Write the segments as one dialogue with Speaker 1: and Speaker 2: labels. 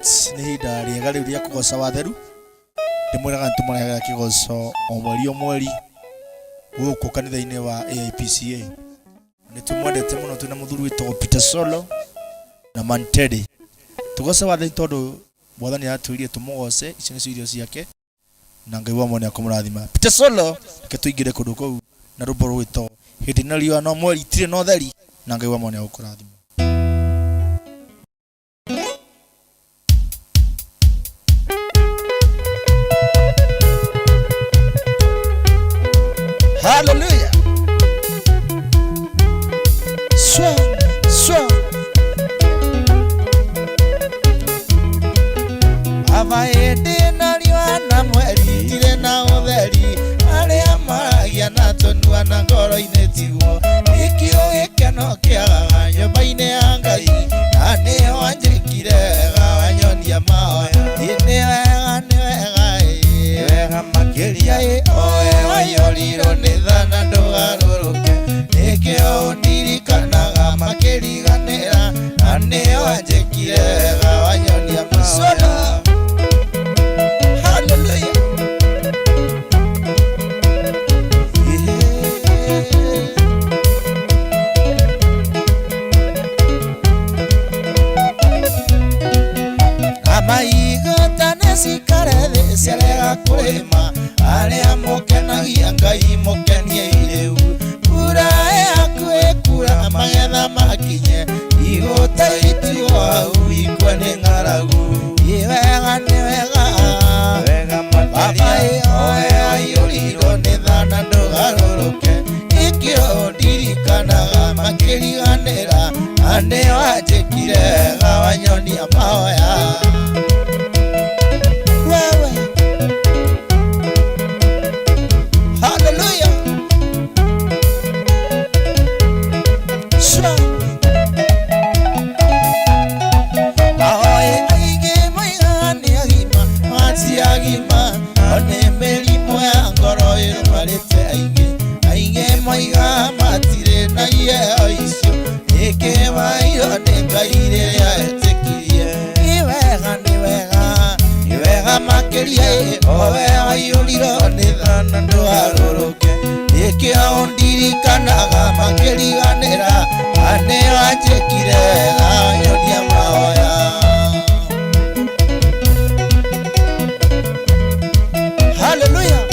Speaker 1: right ni hinda riega riu ria kugoca watheru ndimwiraga ntumanaga kigoco o mweri guku kanitha-ini wa AIPCA ni tumwendete muno twina muthuri witagwo Peter Solo na Mantedi tugoca watheru tondu Mwathani atwirie tumugoce icio nicio irio ciake na Ngai wa mwene akumurathima. Peter Solo ke tuingire kundu kou na rumbo rwitwo hindi na riua no mweri itire no theri na Ngai wa mwene agukurathima. Hallelujah. Swa Avaende na riua na mweri itire na utheri aria maragia na tonua na ngoro-ini tiguo ikio gikeno kiagaga nyumba-ini ya Ngai na niho anjikire wanyonia mahoya ni wega makiria oe waiyũrirwo nĩ tha na ndũgarũrũke nĩkĩo ũndirikanaga makĩriganĩra na nĩho anjĩkire wega wanyonia mahoya. Hallelujah. Amaiga cikare thĩ ciarega kũrĩma arĩa mũkenagia Ngai mũkenie irĩu mbura yakuhĩ kuura magetha makinye igũta ituo hau ikwe nĩ ng'aragu nĩ wega baba oe waiyũrirwo nĩ tha na ndũgarũrũke ikĩo ndirikanaga makĩriganĩra na nĩho anjĩkire wega wanyonia mahoya. Maiga matire na iheo icio ikĩmairwo nĩ Ngai rĩrĩa etĩkirie nĩ wega makĩria owe waiyũrirwo nĩ tha na ndũgarũrũke nĩkĩo ũndirikanaga makĩriganĩra na nĩho anjĩkire wega wanyonia mahoya. Hallelujah.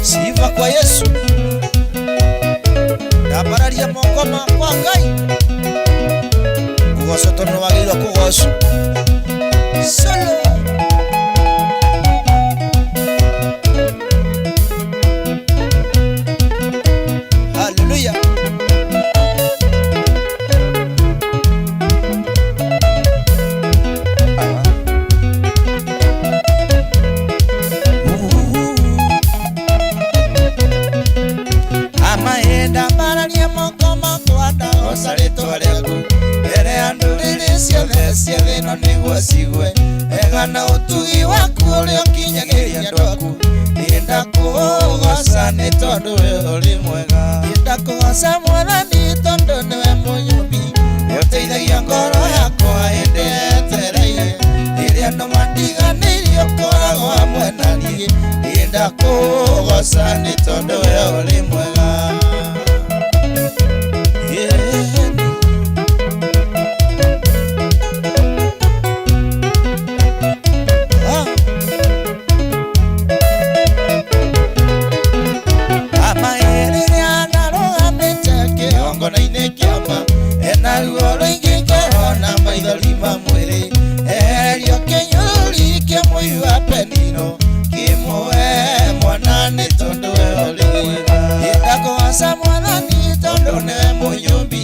Speaker 1: Sifa kwa Yesu ndambararia moko makwa Ngai kugoca tondu wagĩrĩirwo kũgocwo. Solo hallelujah. Ndambararia moko makwa ndagoca rĩtwa rĩaku mbere ya ndũrĩrĩ ciothe cia thĩ ĩno nĩguo cigue wega na ũtugi waku ũrĩa ũkinyagĩria andũ aku nĩndakũgoca nĩ tondũ we ũrĩ mwega nĩndakũgoca Mwathani tondũ nĩwe mũnyũmbi nĩũteithagia ngoro yakwa hĩndĩ yetereire rĩrĩa andũ mandiganĩirie ũkoragwo hamwe na niĩ nĩndakũgoca nĩ tondũ we ũrĩ mwega. Ngona-inĩ kĩama ena ruo rũingĩ ngoro na maithori ma mwĩrĩ eherio kĩnyũrũri kĩa mũiru wa Penino kĩmũhe mwana nĩ tondũ we ũrĩ mwega nĩndakũgoca Mwathani tondũ nĩwe mũnyũmbi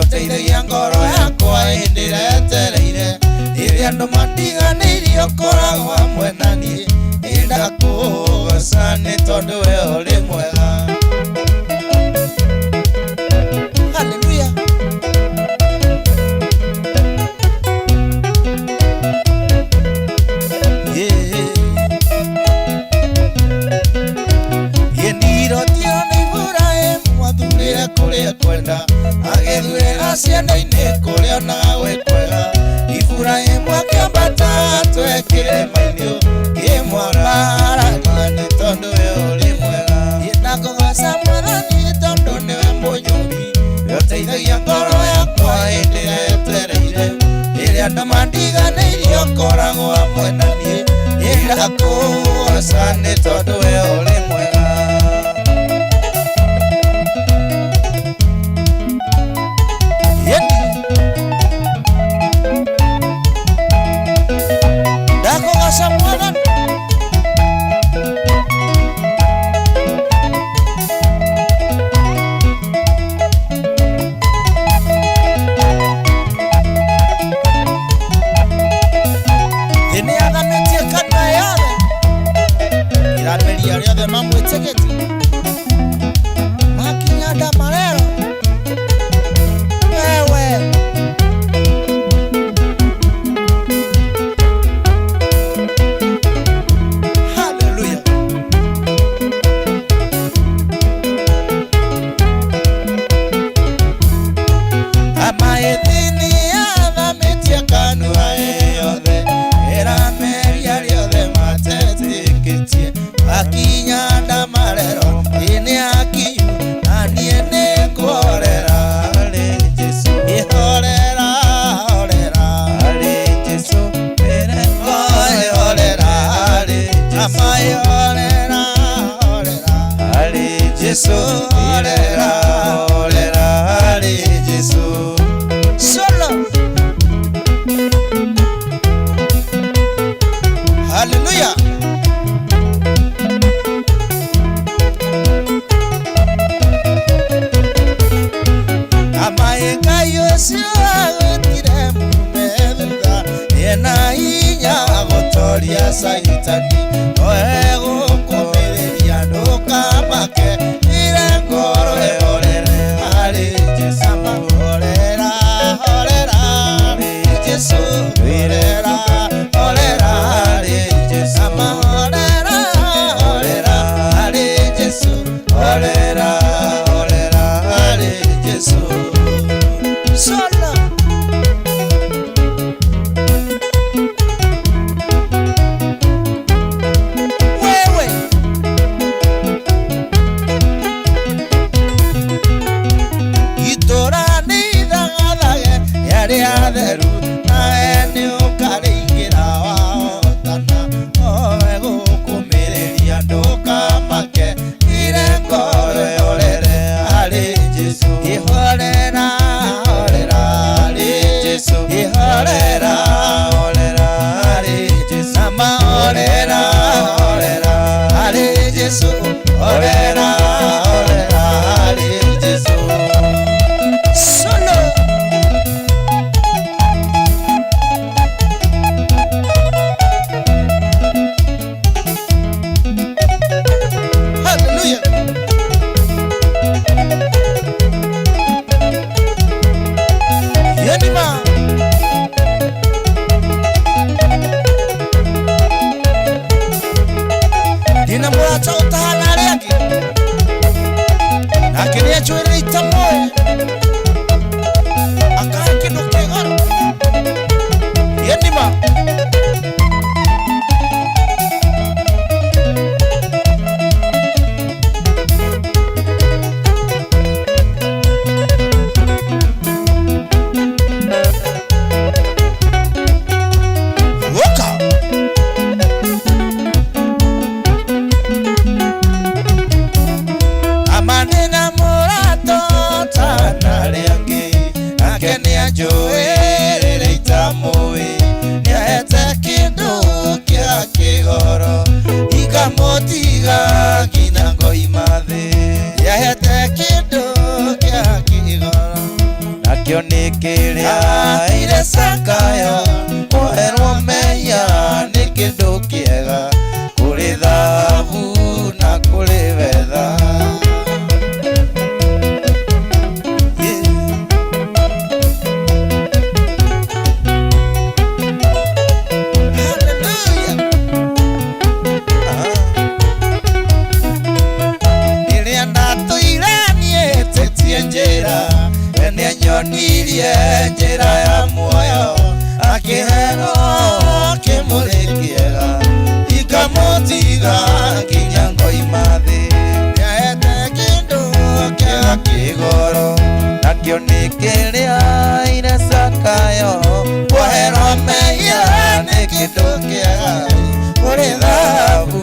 Speaker 1: ũteithagia ngoro yakwa hĩndĩ ĩrĩa yetereire rĩrĩa andũ mandiganĩirie ũkoragwo hamwe na niĩ nĩndakũgoca nĩ tondũ we ũrĩ mwega. Hallelujah. Yeniro tio ni Ibrahimu wathurire kuria kwenda agithurira ciana-ini kuria ona gwe kwega
Speaker 2: Asante tondu we uri mwega.
Speaker 1: Ndakugasa Mwathani. Riothe mamwitikiti makinyanda marero wewe haleluya. Amaethini athametie kanua yothe erameria riothe matetikitie akinyanda marero ine akiyu aniene korera ale Jesu ihorera horera ale Jesu ere horera ale amai horera horera ale Jesu horera horera ale Jesu solo. Hallelujah. Gotoria saitani oego kumireria ndukamake ire ngoro orere ari Jesu orera orera ari Jesu orera orera ari Jesu orera orera ari Jesu orera orera ari Jesu solo. Nionyonirie njĩra ya muoyo akĩheo kĩmũrĩkĩega ikamũtiga nginya ngoima thĩ nĩahete kĩndũ kĩa kĩgoro nakĩo nĩ kĩrĩa ire Zakayo kweherwo mehia nĩ kĩndũ kĩega kũrĩ thahabu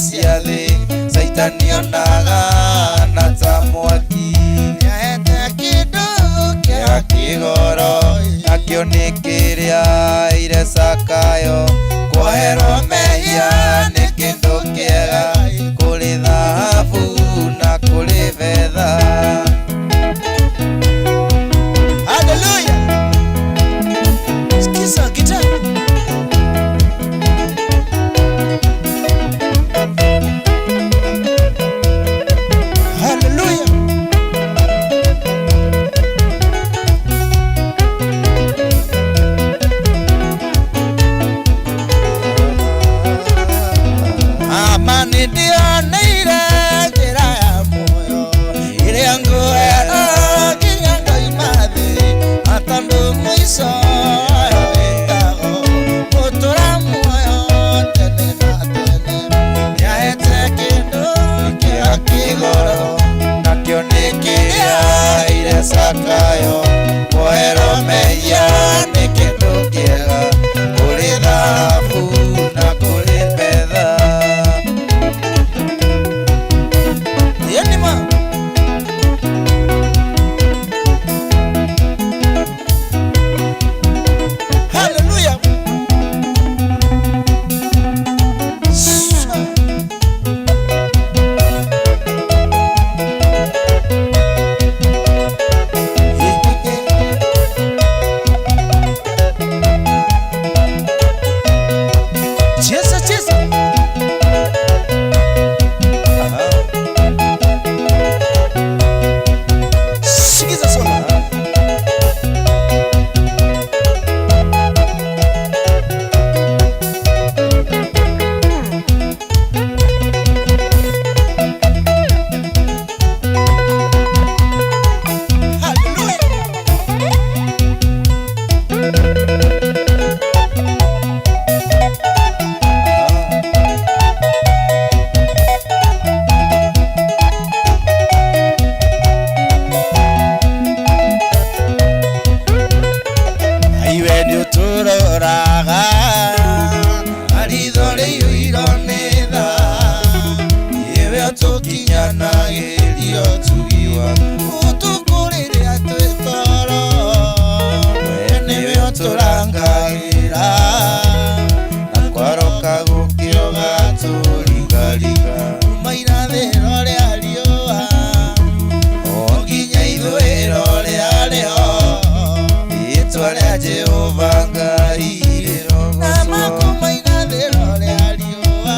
Speaker 2: cia thĩ Saitani onaga na ta mwaki nĩahete kĩndũ kĩa kĩgoro nakĩo nĩ kĩrĩa ire Zakayo kwoherwo mehia nĩ kĩndũ kĩega kũrĩ thahabu na kũrĩ betha. Hallelujah. Sikiza gitaa. Hallelujah. Amani ndio neire njĩra ya muoyo ĩrĩa ngũera nginya ndoimathĩ atandũ mũico wĩtagwo gũtũra muoyo tene na tene nĩahete kĩndũ kĩa kĩgoro nakĩo nĩ kĩrĩa ire Zakayo kwoherwo mehia nĩ kĩndũ kĩega kũrĩ thahabu na kũrĩ betha. Hallelujah. Cheza cheza. Sikiza soma. Iwe nĩ ũtũroraga maritho rĩiyũirwo nĩ tha iwe ũtũkinyanagĩria ũtugi waku ũtukũ rĩrĩa twĩ toro we nĩwe ũtũrangagĩra na kwaroka gũkĩo gatũrigariga kuma irathĩro rĩa riũa o nginya ithũĩro rĩarĩo rĩĩtwa rĩa Jehova Ngai rĩrogocwo na makuma irathĩro rĩa riũa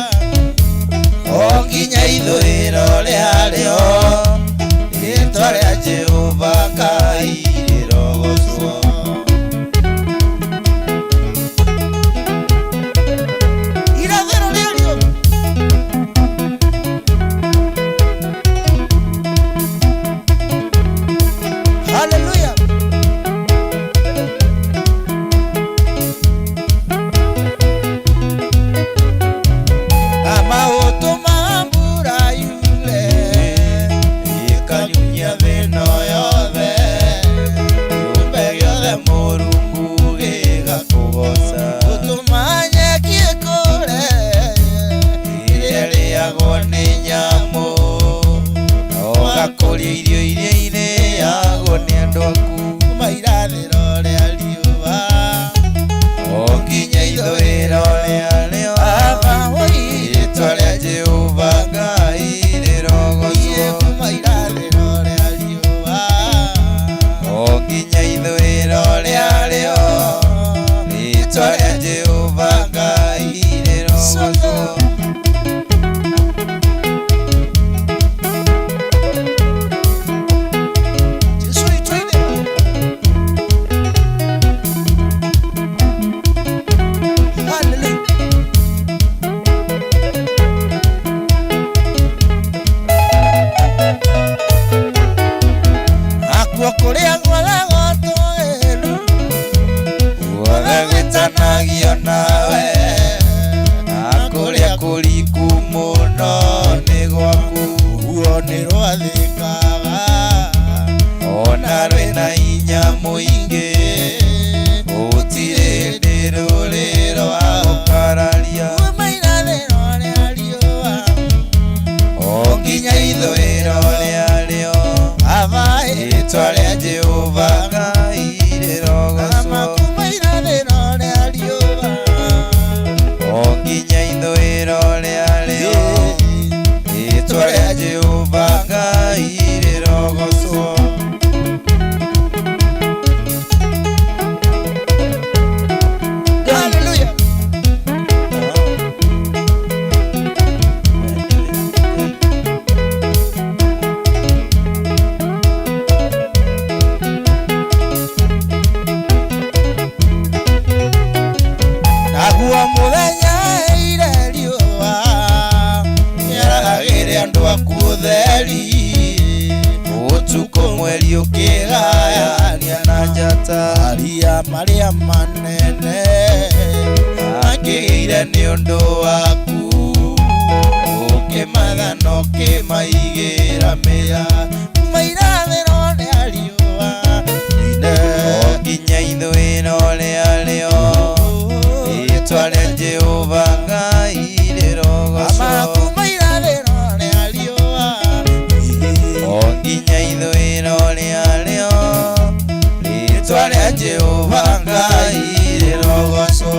Speaker 2: nĩũndũ waku ũkĩmatha na ũkĩmaigĩra mĩya mairathĩro rĩa riũa o nginya ithũĩro rĩarĩo rĩĩtwa rĩa Jehova Ngai rĩrogocwo mairathĩro rĩa riũa o nginya ithũĩro rĩarĩo rĩĩtwa rĩa Jehova Ngai rĩrogocwo.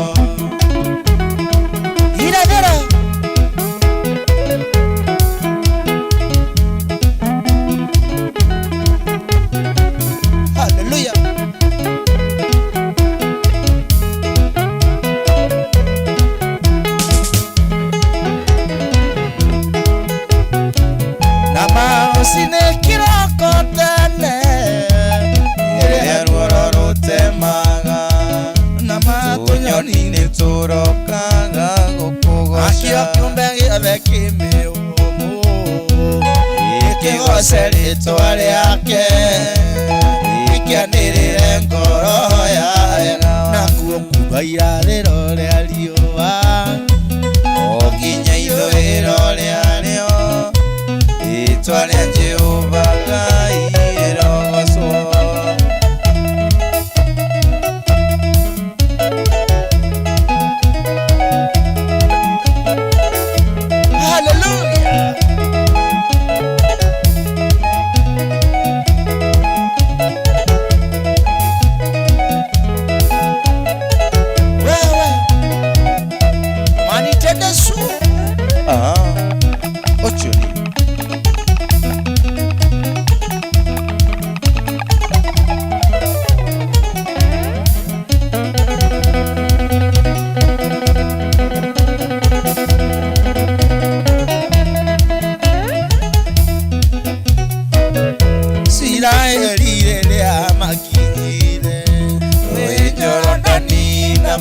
Speaker 2: Nĩtũrokaga gũkũgoca akĩo kĩũmbe gĩothe kĩmĩũmũ gĩkĩgoce rĩĩtwa rĩake gĩkĩanĩrĩre ngoro yayo nakuo kumba irathĩro rĩa riũa o nginya ithũĩro rĩarĩo rĩĩtwa rĩa Jehova Ngai rĩrogocwo.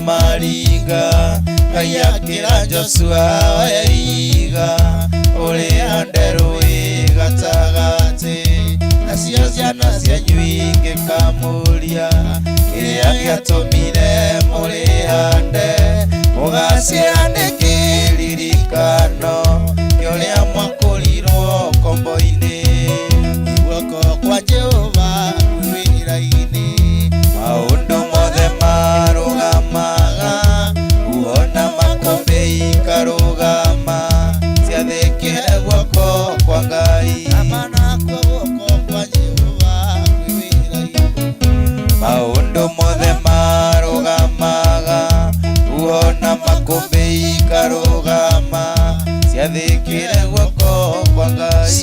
Speaker 2: Maringa Ngai akĩra Joshua Waiga ũrĩa nderũĩ gatagatĩ nacio ciana cianyu ingĩkamũria kĩrĩa gĩatũmire mũrĩhande mũgaciane kĩririkano kĩa ũrĩa mwakũrirwo kombo-inĩ guoko kwa Jehova kwĩ wĩra-inĩ maũndũ mothe marũgamaga kuona makũmbĩ ikarũgama ciathĩkĩre guoko kwa Ngai amanakwo guoko kwa Jehova kwĩ wĩra-inĩ maũndũ mothe marũgamaga kuona makũmbĩ ikarũgama ciathĩkĩre guoko kwa Ngai.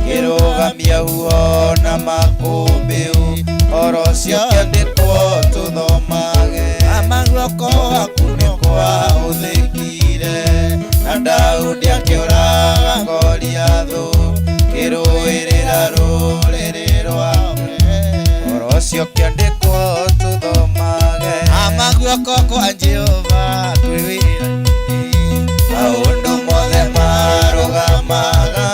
Speaker 2: Kĩrũgamia huona makũmbĩ orocio kĩandĩkwo tũthomage amaguoko aku nĩkwa ũthĩkire na Daudi akĩũraga Goliathũ kĩrũĩrĩra rũrĩrĩ rwake orocio kĩandĩkwo tũthomage amaguoko kwa Jehova kwĩ wĩra-inĩ maũndũ mothe marũgamaga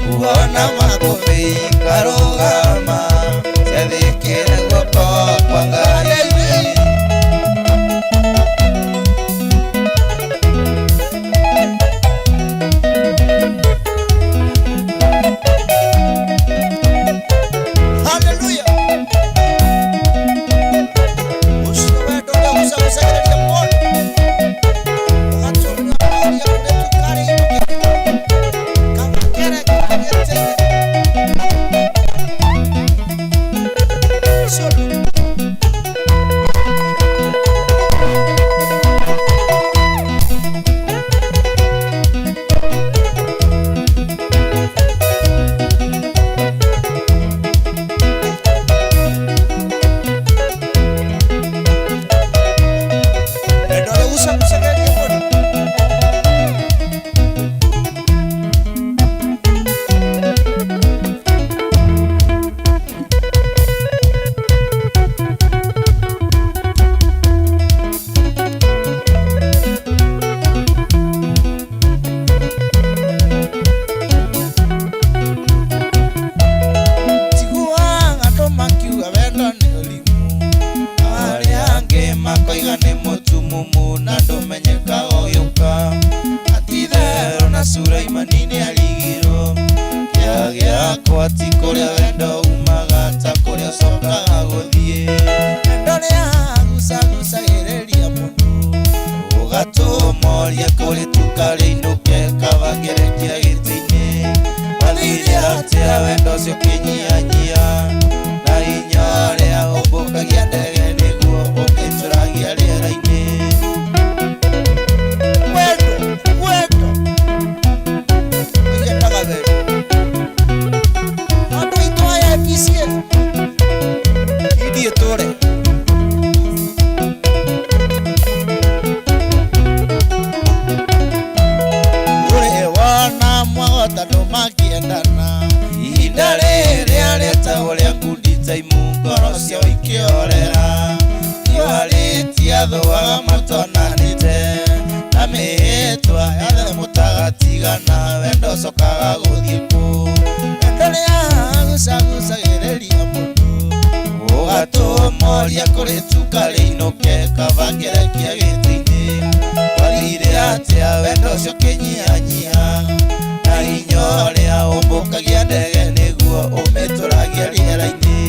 Speaker 2: kuona makũmbĩ ikarũgama ciathĩkĩre guoko kwa Ngai. tore ure wana mwota makiendana ihinda rĩrĩa rĩeta ũrĩa ngundi ta imungoro cia ikiorera iwarĩtia thũaga matonanĩte na mĩhĩtwa yothe mũtagatigana wendo cokaga gũthiĩ kũ wendo rĩagucagũcagĩrĩria mũndũ ũgatũmoria kũrĩ tuka rĩinũke kabangerekia gĩtĩ-inĩ wathire atĩa wendo ũcio kĩnyihanyiha na hinya ũrĩa ũmbũkagia ndege nĩguo ũmĩtũragia rĩera-inĩ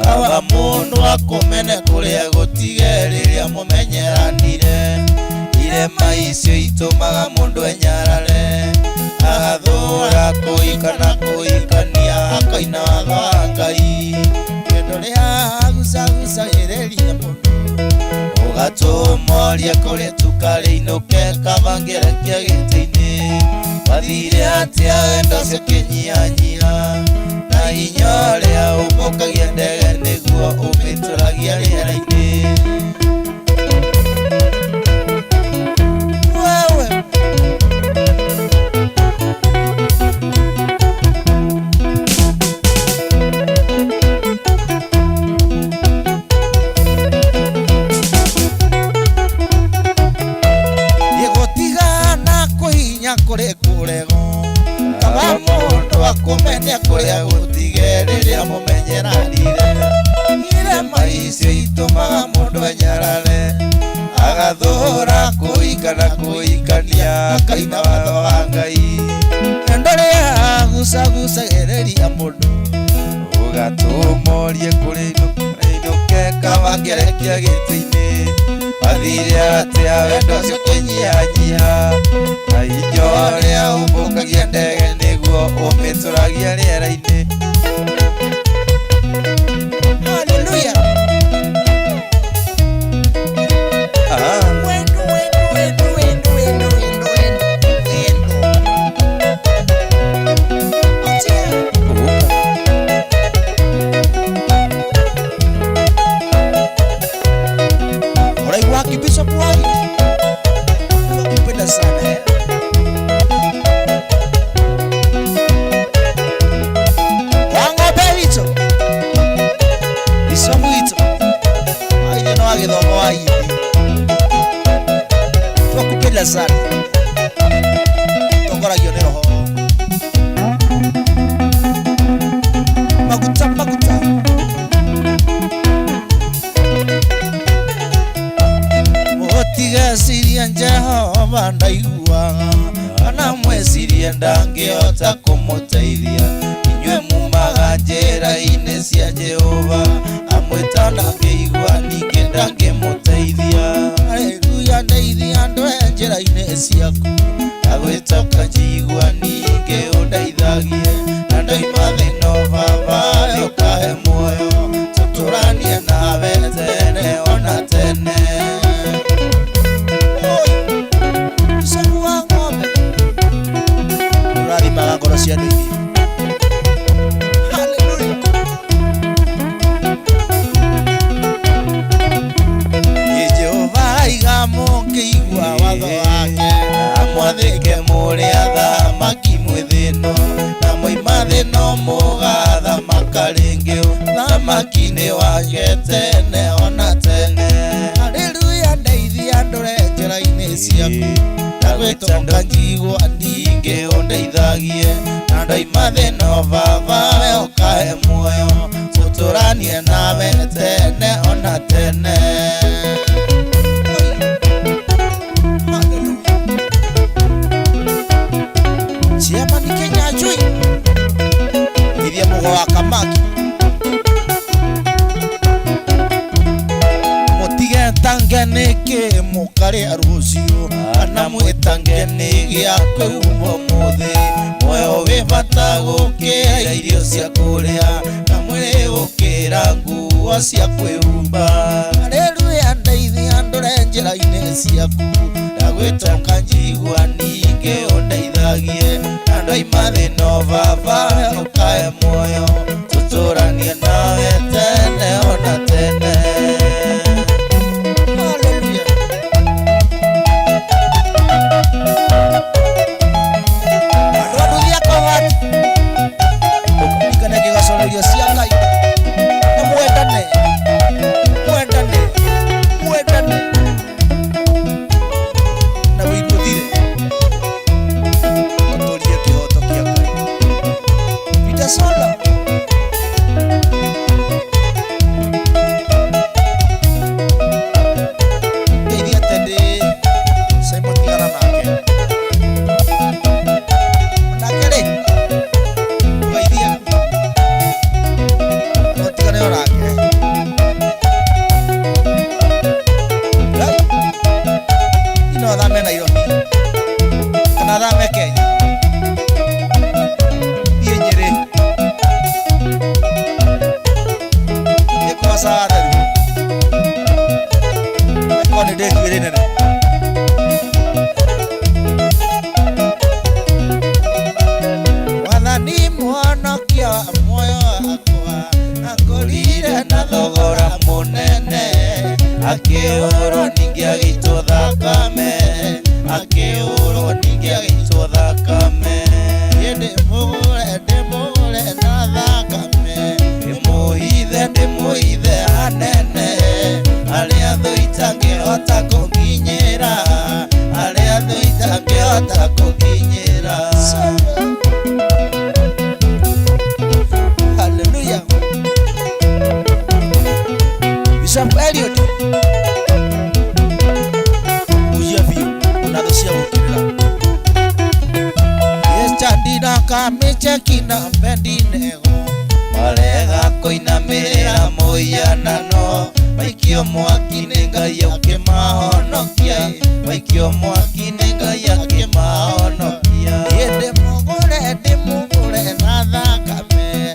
Speaker 2: Kawa mundu akumene kuria gutige riria mumenyeranire irema icio itumaga mundu enyarare agathura kuikana kuikania akaina watho wa Ngai wendo rĩagucagũcagĩrĩria mũndũ ũgatũmoria kũrĩ tuka rĩinũke kabangerekia gĩtĩ-inĩ wathire atĩa wendo ũcio kĩnyihanyiha na hinya ũrĩa ũmbũkagia ndege nĩguo ũmĩtũragia rĩera-inĩ gĩgũtigana kũhinya kũrĩ kũrego kaba mũndũ akumene kũrĩa gũtige rĩrĩa mũmenyeranire irema icio itumaga mũndũ enyarare agathũra kũikana kũikania akaina watho wa Ngai wendo rĩagucagũcagĩrĩria mũndũ ũgatũmoria kũrĩ inũke kabangerekia gĩtĩ-inĩ wathire atĩa wendo ũcio kĩnyihanyiha na hinya ũrĩa ũmbũkagia ndege nĩguo ũmĩtũragia rĩera-inĩ haleluya Bishop White nakupenda sana wangobe wito Bishop wito aije no agithomo wa hivi nakupenda sana tongoragio ni roho maguta Tigasiria Jehova ndaiguaga kana mwecirie ndangĩhota kũmũteithia inyuĩ mumaga njĩra-inĩ cia Jehova amwĩta ndangĩigua ningĩ ndangĩmũteithia haleluya ndeithia andũ njĩra-inĩ ciaku agwĩtoka njigua ningĩ ũndeithagie na ndoima thĩna baba ũkahe muoyo tũtũranie nawe tene ona tene magangoro cia ndũithi haleluya Jehova iga mũngĩigua watho wake amwathĩke mũrĩ athamaki mwĩthĩno na moima thĩno mũgathamaka rĩngĩ thamaki-inĩ wake tene ona tene haleluya ndeithia ndũre njĩra-inĩ ciaku agwĩtoka njigua ningĩ ũndeithagie na ndoima thĩna baba we ũkahe muoyo tũtũranie nawe tene ona tene ciama ni Kenya njui ithia mũgo wa kamaki mũtige tange nĩkĩ mũkarĩa rũciũ na mwitangeni giakwe umbo muthi moyo wi bata gukira irio cia kuria na mwiri gukira nguo cia kwihumba. Haleluya, ndeithia ndore njĩra-inĩ ciaku ndagwĩtoka njigua ningĩ ũndeithagie na ndoima thĩna baba ũkahe muoyo tũtũranie nawe tene ona tene. Haleluya. Andũ akobati ũkũringana kĩgacorerio cia Ngai na mwendane na wĩiguthire tũtũrie kĩhoto kĩa Ngai. Peter Solo ndeithia tende Simon Kĩara nake rĩ ũgeithie notigane orake ino thame Nairobi kana thame Kenya thiĩ Nyĩrĩ nĩkũmaca theru eko nĩ ndĩkuĩrĩ nene. Wathani mwonokia wa muoyo wakwa akũrire na thogora mũnene akĩũrwo ningĩ agĩitwo thakame ndĩmũgũre na thakame ndĩmũhithe hanene arĩa thũ itangĩhota kũnginyĩra Hallelujah. Bishop Elliot Mujavi unadosia ukirila Yeschandina kamiche kina mbendinego Malega koinamĩrĩra mũhianano maikio mwaki-inĩ Ngai akĩmahonokia maikio mwaki-inĩ Ngai akĩmahonokia. Ndĩmũgũre na thakame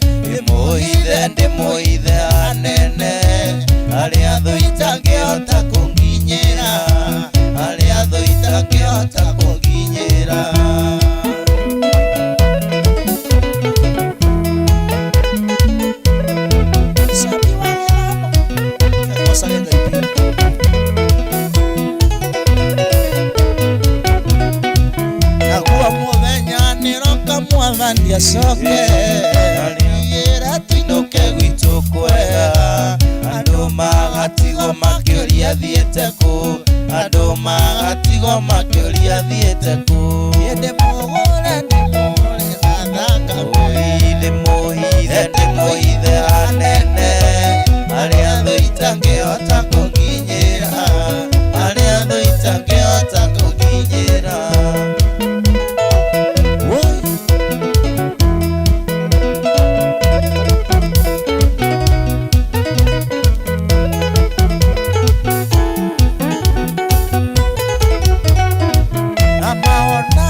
Speaker 2: ndĩmũhithe hanene arĩa thũ itangĩhota kũnginyĩra nakuwa mũthenya nĩroka mwathani acoke yĩra tũinũke gwitũ kwega andũ magatigwo makĩũria thiĩte kũ ndĩmũgũre na thakame ndĩmũhithe hanene arĩa thũ itangĩhota kũnginyĩra Amahona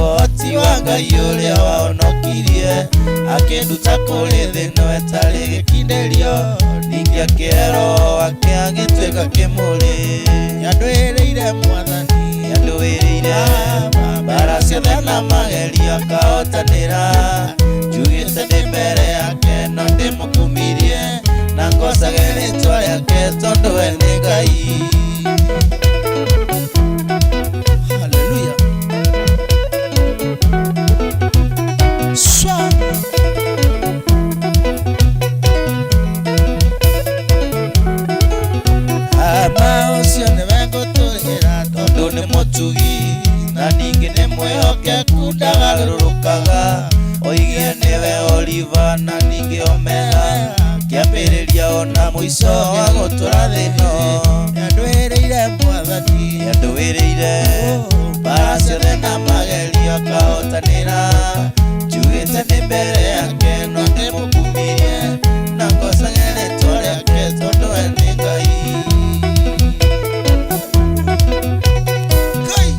Speaker 2: ũhoti wa Ngai ũrĩa wahonokirie akĩnduta kũrĩ thĩ no etarĩ gĩkindĩrio ningĩ akĩero akĩagĩtuĩka kĩmũrĩ nĩandũĩrĩire Mwathani nĩandũĩrĩire mbara ciothe na magerio akahotanĩra njugĩte ndĩ mbere yake no ndĩmũkumirie na ngocage rĩtwa rĩake tondũ we nĩ Ngai. Hallelujah. Ama ũcio nĩwe ngũtũũgĩra tondũ nĩ mũtugi na ningĩ nĩ mwĩhokeku ndagarũrũkaga oigie nĩwe Oliva na ningĩ Omega kĩambĩrĩria ona mũico wa gũtũra thĩ ĩno nĩandũĩrĩire Mwathani nĩandũĩrĩire mbara ciothe na magerio akahotanĩra njugĩte ndĩ mbere yake no ndĩmũkumirie na ngocage rĩtwa rĩake tondũ we nĩ Ngai. Ngai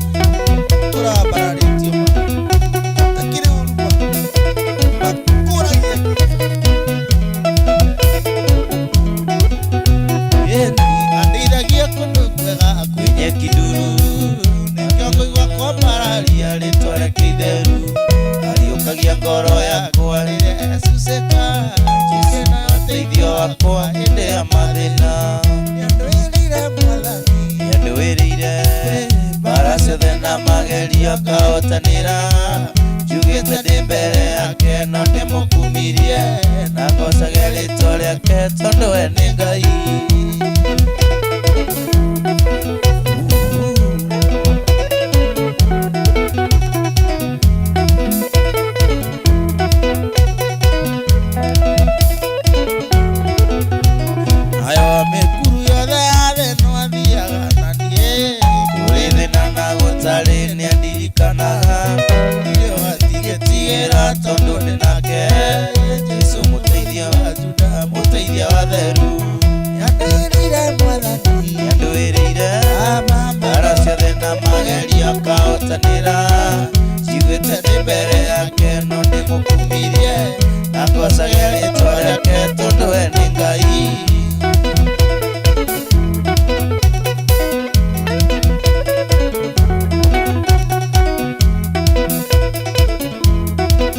Speaker 2: tũrabararĩtio takĩrĩ ũruma makũragia andeithagia kũndũ kwega kwĩnye kĩnduru nĩkĩo kũigua kwambararia rĩtwa rĩake itheru ariũkagia ngoro yakwa rĩrĩa ecusĩka Jesũ na ũteithio wakwa hĩndĩ ya mathĩna nĩandũĩrĩire Mwathani nĩandũĩrĩire mbara ciothe na magerio akahotanĩra njugĩte ndĩ mbere yake no ndĩmũkumirie na ngocage rĩtwa rĩake tondũ we nĩ Ngai. Ayo mĩkuru yothe ya thĩ no athiaga na niĩ kũrĩ thĩna na gũtarĩ nĩandirikanaga irio atigĩtigĩra tondũ ndĩ nake Jesũ mũteithia wa Juda mũteithia wa theru nĩandũĩrĩire Mwathani nĩandũĩrĩire mbara ciothe na magerio akahotanĩra njiguĩte ndĩ mbere yake no ndĩmũkumirie na ngocage rĩtwa rĩake tondũ we nĩ Ngai.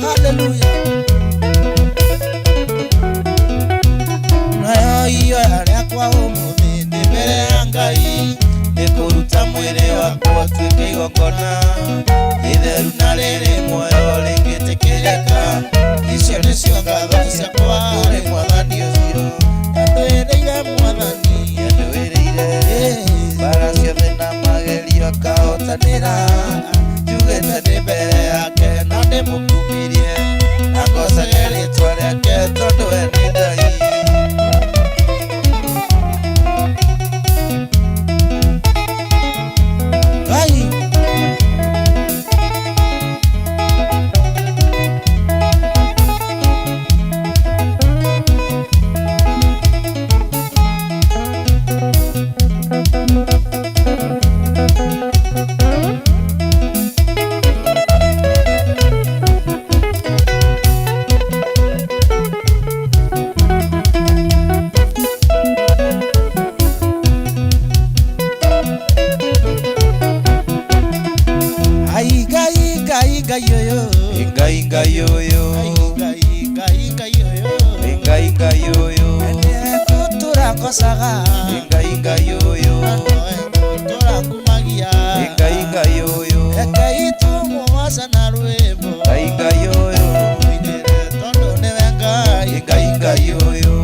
Speaker 2: Hallelujah. Nayo iyo yakwa ũmũthĩ ndĩ mbere ya Ngai nĩkũruta mwĩrĩ wakwa tuĩke igongona itheru na rĩrĩ muoyo rĩngĩtĩkĩrĩka icio nĩcio ngatho ciakwa harĩ Mwathani ũcio nĩandũĩrĩire Mwathani nĩandũĩrĩire mbara ciothe na magerio akahotanĩra njugĩte ndĩ mbere yake no ndĩmũkumirie na ngocage rĩtwa rĩake tondũ we nĩ Ngai. Ngai Saga inga yoyo tora kumagia inga yoyo ekaitu muwasa na rwebo inga yoyo idere tondo nevenga inga yoyo.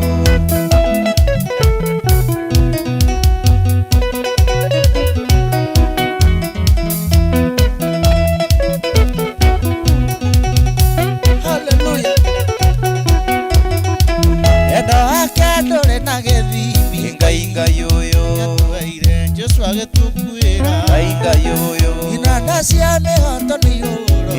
Speaker 2: Hallelujah. Edo akadore na gethimi inga yoyo Joshua getukwira inga yoyo inanda cia mĩhoto nĩ yũro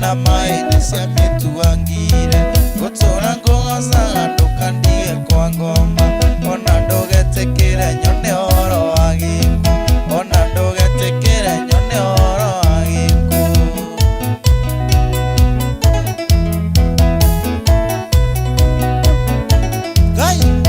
Speaker 2: na maini cia mituangire gutura ngogocaga ndukandie kwa ngoma ona ndugetikire nyone horo wa gĩkuũ ona ndugetikire nyone horo wa gĩkuũ Ngai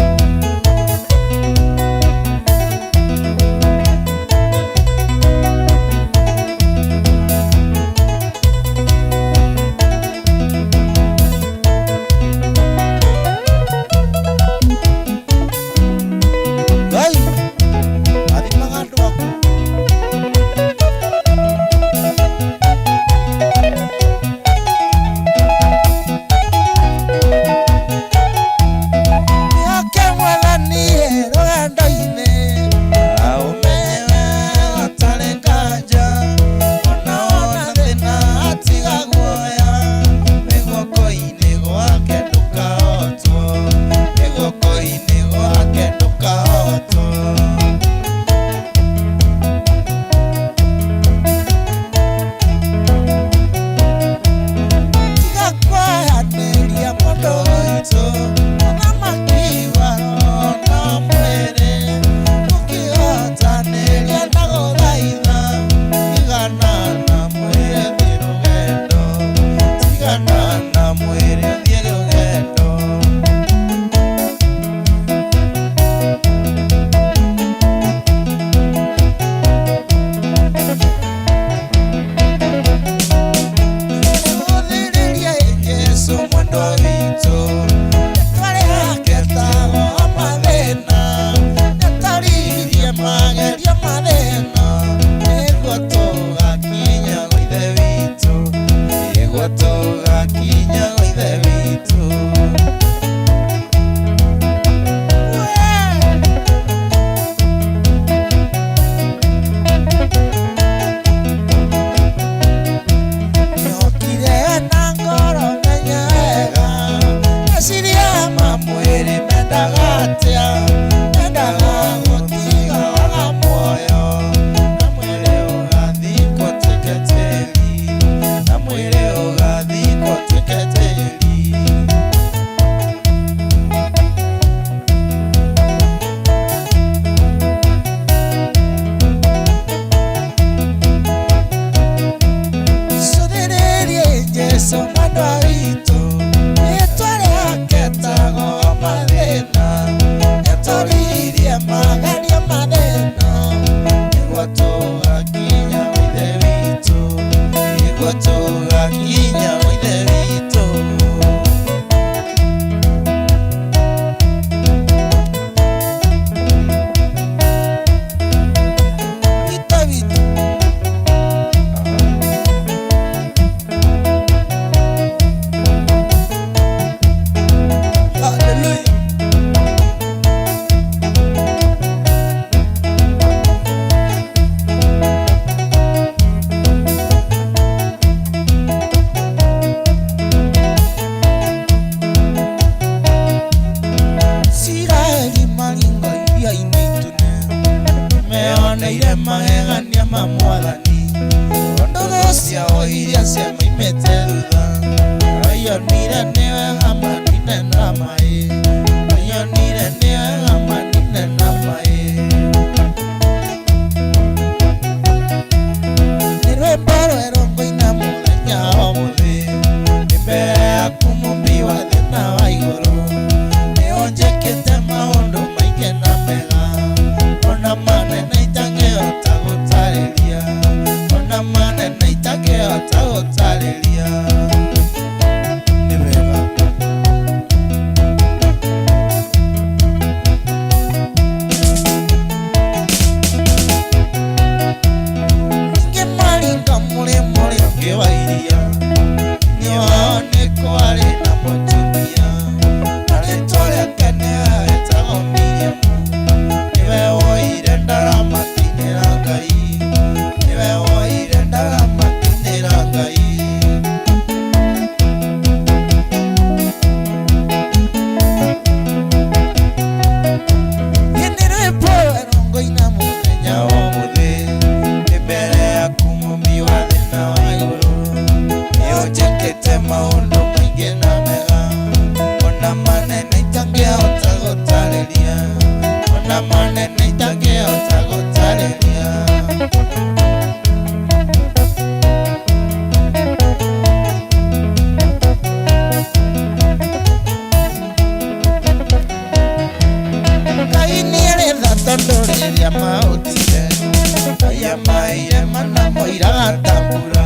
Speaker 2: maria maire mana moira tambura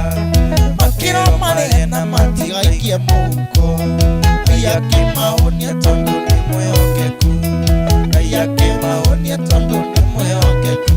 Speaker 2: makiro mare na matigaikia muko ayake maonia tondu ni mweokeku ayake maonia tondu ni mweokeku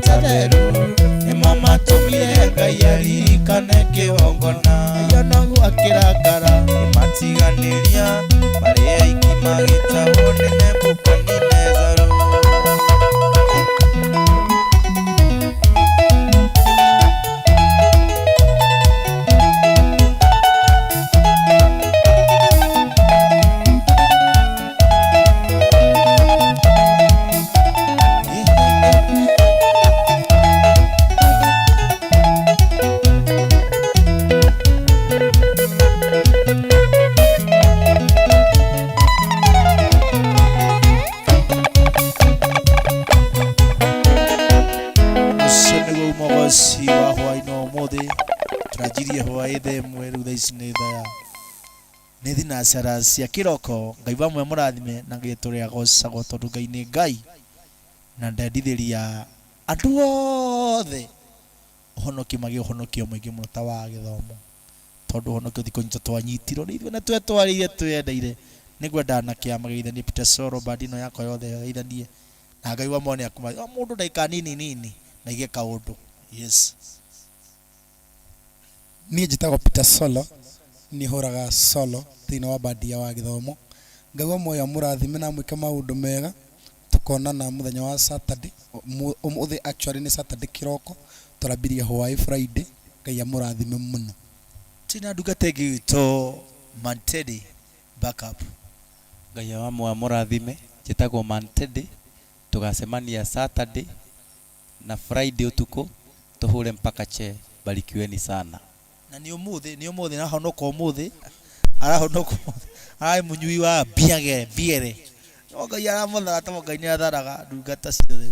Speaker 2: tatheru nimamatumire Ngai aririkane kĩgongona iyo noguo akĩrakara imatiganĩria marĩ aiki magĩtahwo nĩ Nebukadinezaru.
Speaker 1: Turajirie hwaĩ thaa ĩmwe rĩu thaa ici nĩ thaa nĩ thinacara cia kĩroko. Ngai wamwe mũrathime na Ngai tũrĩa gocagwo tondũ Ngai nĩ Ngai na ndendithĩria andũ othe ũhonokio magĩe ũhonokio mũingĩ mũno ta wa gĩthomo, tondũ ũhonokio ti kũnyitwo twanyitirwo nĩ ithuĩ na twetwarĩire tweyendeire. Nĩngwenda na kĩama gĩithanie Peter Soro bandi ĩno yakwa yothe gĩithanie na Ngai wamwe nĩ akuma mũndũ ndaika nini na ige kaũndũ. Yes,
Speaker 3: niĩ njĩtagwo Peter Solo, nĩ hũraga solo thĩinĩ wa bandi ya wa gĩthomo. Ngai wamwe mũrathime na mwĩke maũndũ mega, tukonana mũthenya wa Saturday. Ũmũthĩ actually nĩ Saturday kĩroko, tũrambirie hwaĩ Friday. Ngai amũrathime mũno.
Speaker 1: Tina ndungata ĩngĩ gwĩtwo Mantedi backup.
Speaker 4: Ngai wamwe mũrathime, njĩtagwo Mantedi, tũgacemania Saturday na Friday ũtukũ tũhũre mpaka che. Barikiweni sana.
Speaker 1: Na ni umuthi na honoka umuthi arahonoka ai munyui wa biere Ngai aramuthara ta Ngai ni atharaga ndungata ciothe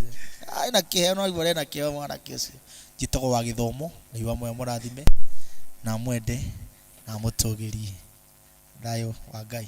Speaker 1: ai na kiheo no igore na kiheo mwana kĩcio njĩtagwo wa gĩthomo. Ngai wamwe mũrathime na mwende na mũtũgĩrie thayo wa Ngai.